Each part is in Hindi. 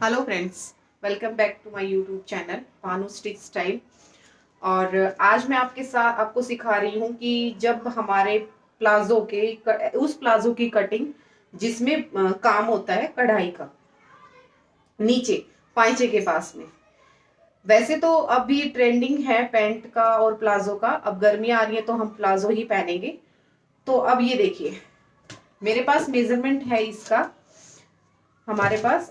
Hello friends, welcome back to my YouTube channel Bhanu stitch style. और आज मैं आपको सिखा रही हूँ कि जब हमारे प्लाजो के उस प्लाजो की कटिंग जिसमें काम होता है कढ़ाई का, नीचे पाइचे के पास में। वैसे तो अभी ट्रेंडिंग है पैंट का और प्लाजो का। अब गर्मियाँ आ रही है तो हम प्लाजो ही पहनेंगे। तो अब ये देखिए, मेरे पास मेजरमेंट है इसका। हमारे पास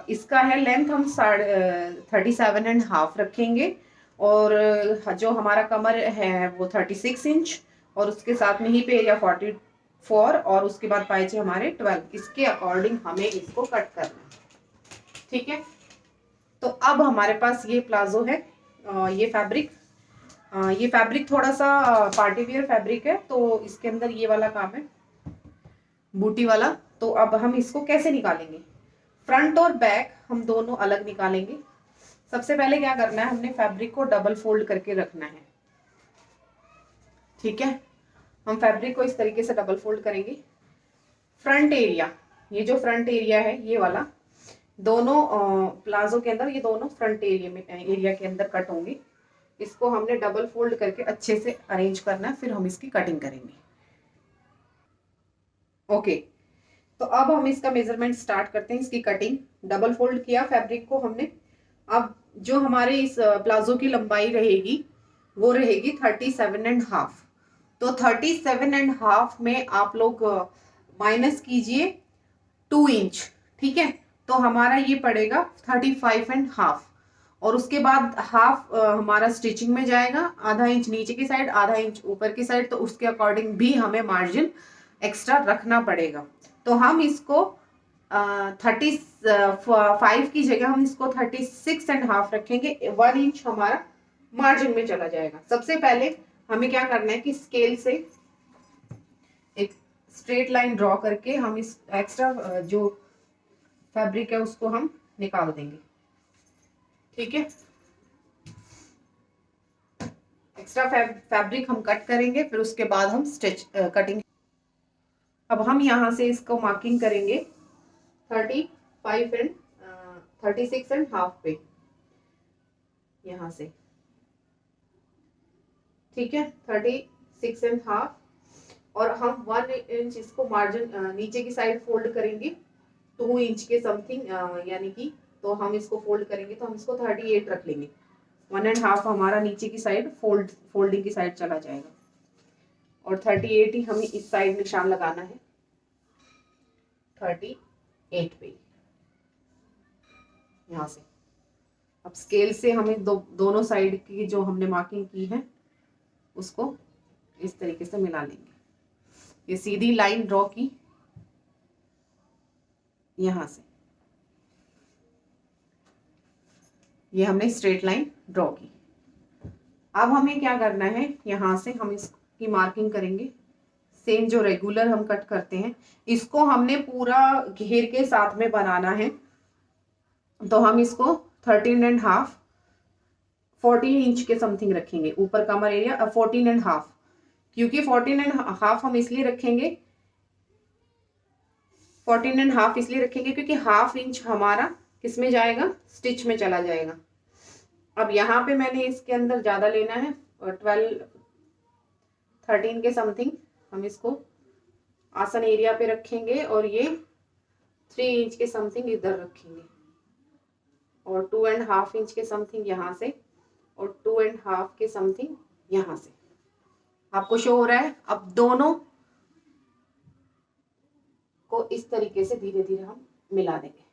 इसका है लेंथ, हम 37.5 रखेंगे। और जो हमारा कमर है वो 36 इंच, और उसके साथ में ही पे एरिया 44, और उसके बाद पाइचे हमारे 12। इसके अकॉर्डिंग हमें इसको कट करना है। ठीक है, तो अब हमारे पास ये प्लाजो है। ये फैब्रिक थोड़ा सा पार्टी वियर फैब्रिक है, तो इसके अंदर ये वाला काम है, बूटी वाला। तो अब हम इसको कैसे निकालेंगे, फ्रंट और बैक हम दोनों अलग निकालेंगे। सबसे पहले क्या करना है, हमने फैब्रिक को डबल फोल्ड करके रखना है। ठीक है, हम फैब्रिक को इस तरीके से डबल फोल्ड करेंगे। फ्रंट एरिया, ये जो फ्रंट एरिया है ये वाला, दोनों प्लाजो के अंदर ये दोनों फ्रंट एरिया के अंदर कट होंगे। इसको हमने डबल फोल्ड करके अच्छे से अरेंज करना है, फिर हम इसकी कटिंग करेंगे। ओके, तो अब हम इसका मेजरमेंट स्टार्ट करते हैं, इसकी कटिंग। डबल फोल्ड किया फैब्रिक को हमने। अब जो हमारे इस प्लाजो की लंबाई रहेगी वो रहेगी 37.5। तो 37.5 में आप लोग माइनस कीजिए 2 इंच। ठीक है, तो हमारा ये पड़ेगा 35.5। और उसके बाद हाफ हमारा स्टिचिंग में जाएगा, आधा इंच नीचे की साइड, आधा इंच ऊपर की साइड। तो उसके अकॉर्डिंग भी हमें मार्जिन एक्स्ट्रा रखना पड़ेगा। तो हम इसको 35 की जगह हम इसको 36.5 रखेंगे। 1 इंच हमारा मार्जिन में चला जाएगा। सबसे पहले हमें क्या करना है कि स्केल से एक स्ट्रेट लाइन ड्रॉ करके हम इस एक्स्ट्रा जो फैब्रिक है उसको हम निकाल देंगे। ठीक है, एक्स्ट्रा फैब्रिक हम कट करेंगे, फिर उसके बाद हम कटिंग। अब हम यहाँ से इसको मार्किंग करेंगे 36.5 पे, यहाँ से। ठीक है, 36.5। और हम 1 इंच इसको मार्जिन नीचे की साइड फोल्ड करेंगे 2 इंच के समथिंग, यानी कि तो हम इसको फोल्ड करेंगे तो हम इसको 38 रख लेंगे। 1.5 हमारा नीचे की साइड फोल्डिंग की साइड चला जाएगा, और 38 ही हमें इस साइड निशान लगाना है, 38 पे, यहाँ से। अब स्केल से हमें दोनों साइड की जो हमने मार्किंग की है उसको इस तरीके से मिला लेंगे। ये सीधी लाइन ड्रॉ की यहाँ से, ये हमने स्ट्रेट लाइन ड्रॉ की। अब हमें क्या करना है, यहाँ से हम इसकी मार्किंग करेंगे। सेम जो रेगुलर हम कट करते हैं, इसको हमने पूरा घेर के साथ में बनाना है। तो हम इसको 13.5 14 इंच के समथिंग रखेंगे। ऊपर कमर एरिया 14.5, क्योंकि 14.5 हम इसलिए रखेंगे, 14.5 इसलिए रखेंगे क्योंकि हाफ इंच हमारा किसमें जाएगा, स्टिच में चला जाएगा। अब यहाँ पे मैंने इसके अंदर ज्यादा लेना है, और 13 के समथिंग हम इसको आसन एरिया पे रखेंगे, और ये 3 इंच के समथिंग इधर रखेंगे, और 2.5 इंच के समथिंग यहाँ से, और 2.5 के समथिंग यहाँ से। आपको शो हो रहा है। अब दोनों को इस तरीके से धीरे धीरे हम मिला देंगे।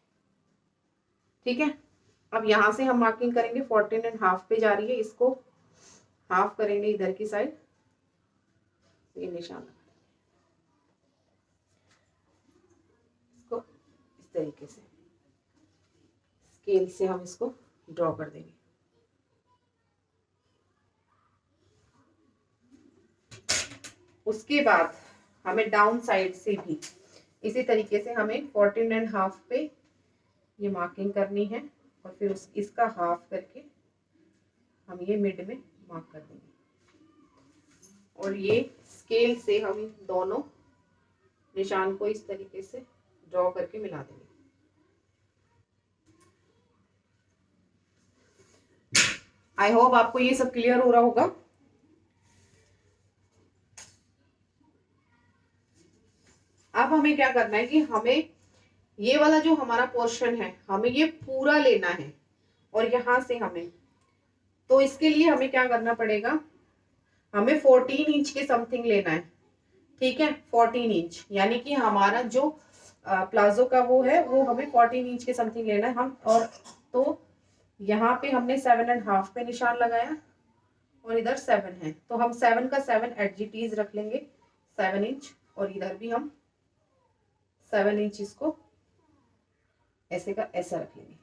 ठीक है, अब यहाँ से हम मार्किंग करेंगे 14.5 पे जा रही है, इसको हाफ करेंगे इधर की साइड, ये निशान इसको इस तरीके से स्केल से हम इसको ड्रॉ कर देंगे। उसके बाद हमें डाउन साइड से भी इसी तरीके से हमें 14.5 पे ये मार्किंग करनी है, और फिर इसका हाफ करके हम ये मिड में मार्क कर देंगे, और ये स्केल से हम दोनों निशान को इस तरीके से ड्रॉ करके मिला देंगे। आई होप आपको ये सब क्लियर हो रहा होगा। अब हमें क्या करना है कि हमें ये वाला जो हमारा पोर्शन है हमें ये पूरा लेना है, और यहां से हमें, तो इसके लिए हमें क्या करना पड़ेगा, हमें 14 इंच के समथिंग लेना है। ठीक है, 14 इंच, यानी कि हमारा जो प्लाजो का वो है वो हमें 14 इंच के समथिंग लेना है हम। और तो यहाँ पे हमने 7.5 पे निशान लगाया, और इधर 7 है, तो हम 7 का 7 एडजीटीज रख लेंगे, 7 इंच, और इधर भी हम 7 इंच इसको ऐसे का ऐसा रख लेंगे।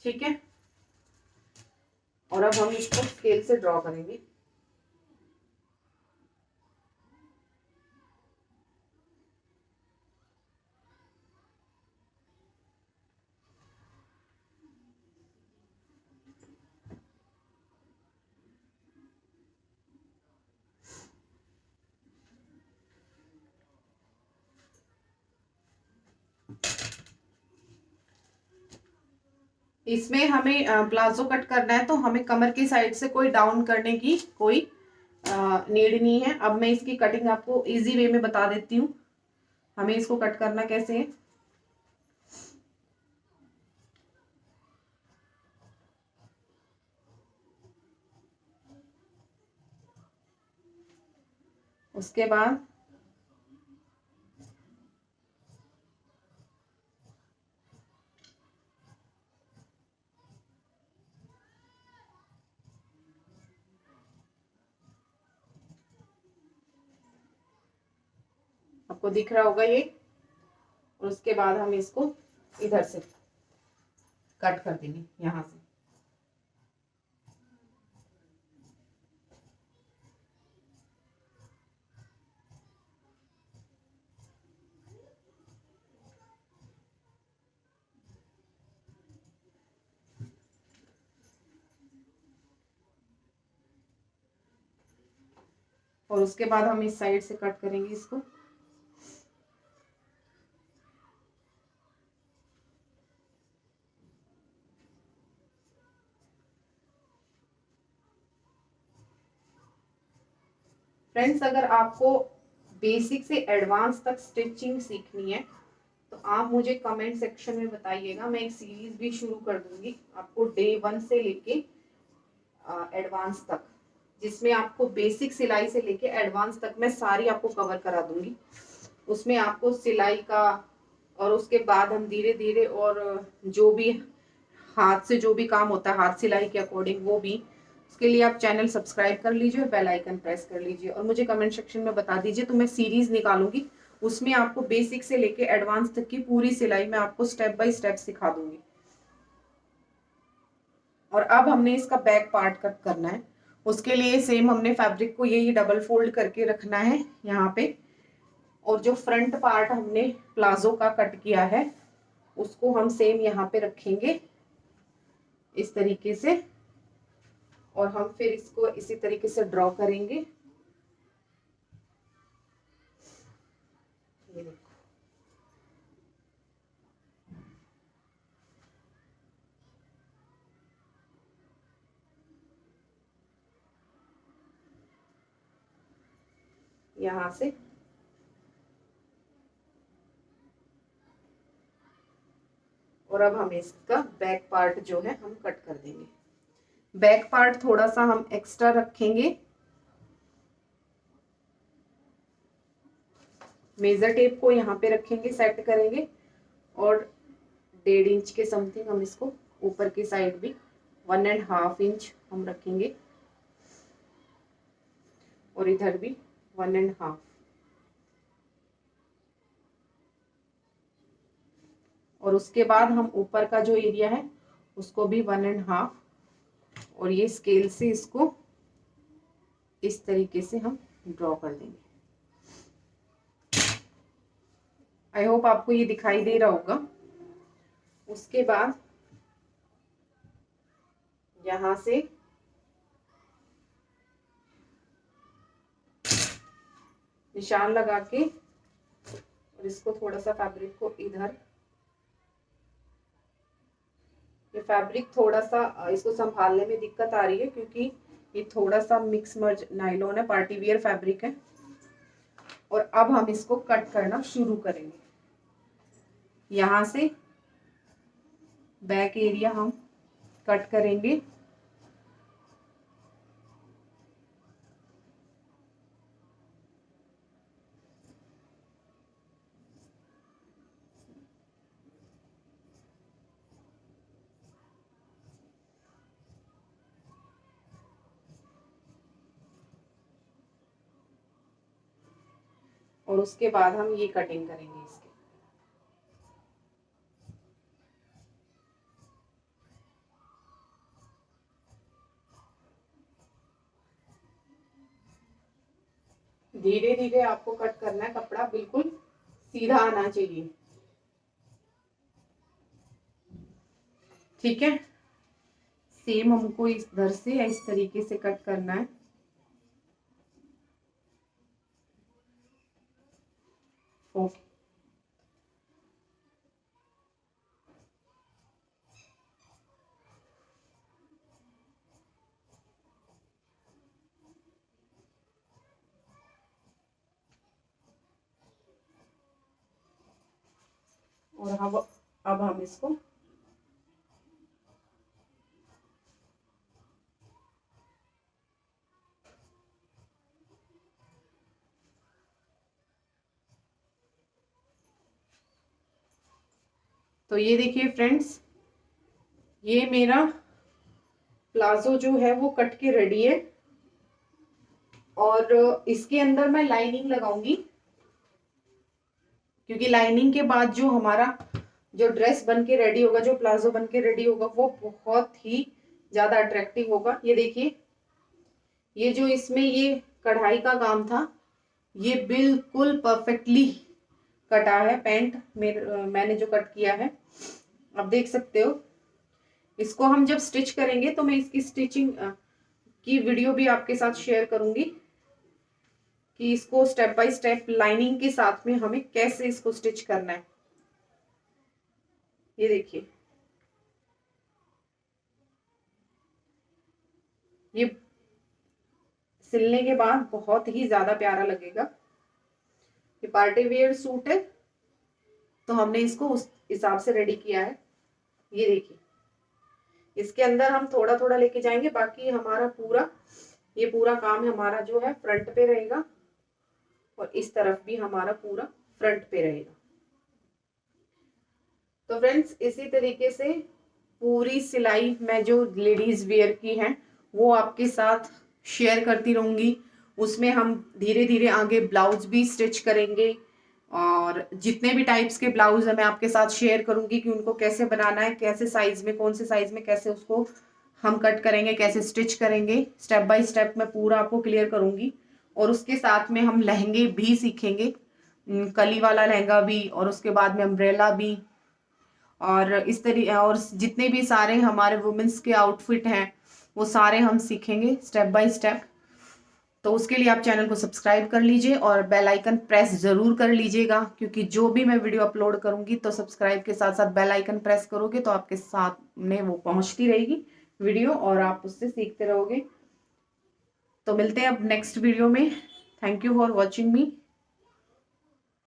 ठीक है, और अब हम इसको स्केल से ड्रॉ करेंगे। इसमें हमें प्लाजो कट करना है, तो हमें कमर की साइड से कोई डाउन करने की कोई नीड नहीं है। अब मैं इसकी कटिंग आपको इजी वे में बता देती हूँ, हमें इसको कट करना कैसे है। उसके बाद आपको दिख रहा होगा ये, और उसके बाद हम इसको इधर से कट कर देंगे यहां से। और उसके बाद हम इस साइड से कट करेंगे इसको। फ्रेंड्स, अगर आपको बेसिक से एडवांस तक स्टिचिंग सीखनी है तो आप मुझे कमेंट सेक्शन में बताइएगा, मैं एक सीरीज भी शुरू कर दूंगी आपको डे 1 से लेके एडवांस तक, जिसमें आपको बेसिक सिलाई से लेके एडवांस तक मैं सारी आपको कवर करा दूंगी। उसमें आपको सिलाई का, और उसके बाद हम धीरे धीरे, और जो भी हाथ से जो भी काम होता है हाथ सिलाई के अकॉर्डिंग वो भी, उसके लिए आप चैनल सब्सक्राइब कर लीजिए और बेल आइकन प्रेस कर लीजिए, और मुझे कमेंट सेक्शन में बता दीजिए, तो मैं सीरीज निकालूंगी, उसमें आपको बेसिक से लेके एडवांस तक की पूरी सिलाई मैं आपको स्टेप बाय स्टेप सिखा दूंगी। और अब हमने इसका बैक पार्ट कट करना है। उसके लिए सेम हमने फैब्रिक को यही डबल फोल्ड करके रखना है यहाँ पे, और जो फ्रंट पार्ट हमने प्लाजो का कट किया है उसको हम सेम यहाँ पे रखेंगे इस तरीके से, और हम फिर इसको इसी तरीके से ड्रॉ करेंगे। ये देखो, यहाँ से और अब हम इसका बैक पार्ट जो है हम कट कर देंगे। बैक पार्ट थोड़ा सा हम एक्स्ट्रा रखेंगे, मेजर टेप को यहाँ पे रखेंगे, सेट करेंगे, और 1.5 इंच के समथिंग हम इसको ऊपर की साइड भी 1.5 इंच हम रखेंगे, और इधर भी 1.5। और उसके बाद हम ऊपर का जो एरिया है उसको भी 1.5, और ये स्केल से इसको इस तरीके से हम ड्रॉ कर देंगे। आई होप आपको ये दिखाई दे रहा होगा। उसके बाद यहां से निशान लगा के, और इसको थोड़ा सा फैब्रिक को इधर, ये फैब्रिक थोड़ा सा इसको संभालने में दिक्कत आ रही है क्योंकि ये थोड़ा सा मिक्स मर्ज नायलॉन है, पार्टी वियर फैब्रिक है। और अब हम इसको कट करना शुरू करेंगे। यहाँ से बैक एरिया हम कट करेंगे। और उसके बाद हम ये कटिंग करेंगे इसके। धीरे धीरे आपको कट करना है, कपड़ा बिल्कुल सीधा आना चाहिए, ठीक है। सेम हमको इधर से इस तरीके से कट करना है। ओके, और अब हम इसको तो ये देखिए फ्रेंड्स, ये मेरा प्लाजो जो है वो कट के रेडी है। और इसके अंदर मैं लाइनिंग लगाऊंगी क्योंकि लाइनिंग के बाद जो हमारा जो ड्रेस बन के रेडी होगा, जो प्लाजो बन के रेडी होगा, वो बहुत ही ज्यादा अट्रैक्टिव होगा। ये देखिए, ये जो इसमें ये कढ़ाई का काम था, ये बिल्कुल परफेक्टली कटा है पैंट मैंने जो कट किया है, आप देख सकते हो। इसको हम जब स्टिच करेंगे तो मैं इसकी स्टिचिंग की वीडियो भी आपके साथ शेयर करूंगी कि इसको स्टेप बाय स्टेप लाइनिंग के साथ में हमें कैसे इसको स्टिच करना है। ये देखिए, ये सिलने के बाद बहुत ही ज्यादा प्यारा लगेगा। ये पार्टी वेयर सूट है तो हमने इसको उस हिसाब से रेडी किया है। ये देखिए, इसके अंदर हम थोड़ा थोड़ा लेके जाएंगे, बाकी हमारा पूरा ये पूरा काम हमारा जो है फ्रंट पे रहेगा और इस तरफ भी हमारा पूरा फ्रंट पे रहेगा। तो फ्रेंड्स, इसी तरीके से पूरी सिलाई मैं जो लेडीज वेयर की है वो आपके साथ शेयर करती रहूंगी। उसमें हम धीरे धीरे आगे ब्लाउज भी स्टिच करेंगे और जितने भी टाइप्स के ब्लाउज है मैं आपके साथ शेयर करूंगी कि उनको कैसे बनाना है, कैसे साइज में, कौन से साइज में कैसे उसको हम कट करेंगे, कैसे स्टिच करेंगे, स्टेप बाय स्टेप मैं पूरा आपको क्लियर करूंगी। और उसके साथ में हम लहंगे भी सीखेंगे, कली वाला लहंगा भी, और उसके बाद में अम्ब्रेला भी, और इस तरीके और जितने भी सारे हमारे वुमेन्स के आउटफिट हैं वो सारे हम सीखेंगे स्टेप बाय स्टेप। तो उसके लिए आप चैनल को सब्सक्राइब कर लीजिए और बेल आइकन प्रेस जरूर कर लीजिएगा, क्योंकि जो भी मैं वीडियो अपलोड करूंगी तो सब्सक्राइब के साथ साथ बेल आइकन प्रेस करोगे तो आपके साथ में वो पहुंचती रहेगी वीडियो और आप उससे सीखते रहोगे। तो मिलते हैं अब नेक्स्ट वीडियो में। Thank you for watching me.